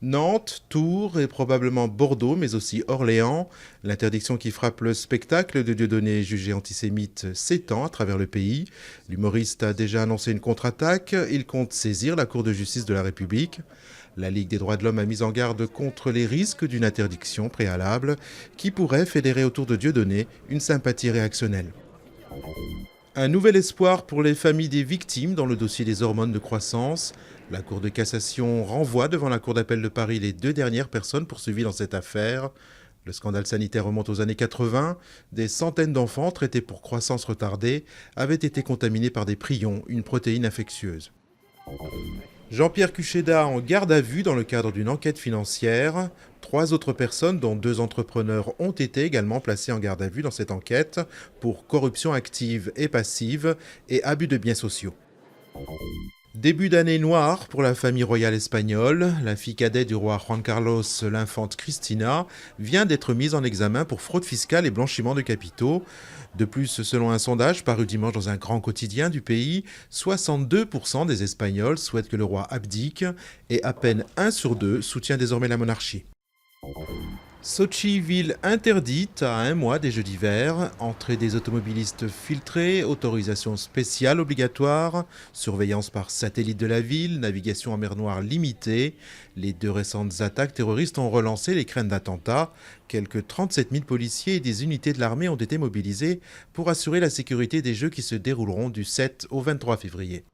Nantes, Tours et probablement Bordeaux, mais aussi Orléans. L'interdiction qui frappe le spectacle de Dieudonné jugé antisémite s'étend à travers le pays. L'humoriste a déjà annoncé une contre-attaque. Il compte saisir la Cour de justice de la République. La Ligue des droits de l'homme a mis en garde contre les risques d'une interdiction préalable qui pourrait fédérer autour de Dieudonné une sympathie réactionnelle. Un nouvel espoir pour les familles des victimes dans le dossier des hormones de croissance. La Cour de cassation renvoie devant la Cour d'appel de Paris les deux dernières personnes poursuivies dans cette affaire. Le scandale sanitaire remonte aux années 80. Des centaines d'enfants traités pour croissance retardée avaient été contaminés par des prions, une protéine infectieuse. Jean-Pierre Cucheda en garde à vue dans le cadre d'une enquête financière. 3 autres personnes, dont 2 entrepreneurs, ont été également placées en garde à vue dans cette enquête pour corruption active et passive et abus de biens sociaux. Début d'année noire pour la famille royale espagnole. La fille cadette du roi Juan Carlos, l'infante Cristina, vient d'être mise en examen pour fraude fiscale et blanchiment de capitaux. De plus, selon un sondage paru dimanche dans un grand quotidien du pays, 62% des Espagnols souhaitent que le roi abdique et à peine 1 sur 2 soutient désormais la monarchie. Sochi, ville interdite à 1 mois des Jeux d'hiver, entrée des automobilistes filtrée, autorisation spéciale obligatoire, surveillance par satellite de la ville, navigation en mer Noire limitée. Les 2 récentes attaques terroristes ont relancé les craintes d'attentats. Quelques 37 000 policiers et des unités de l'armée ont été mobilisés pour assurer la sécurité des Jeux qui se dérouleront du 7 au 23 février.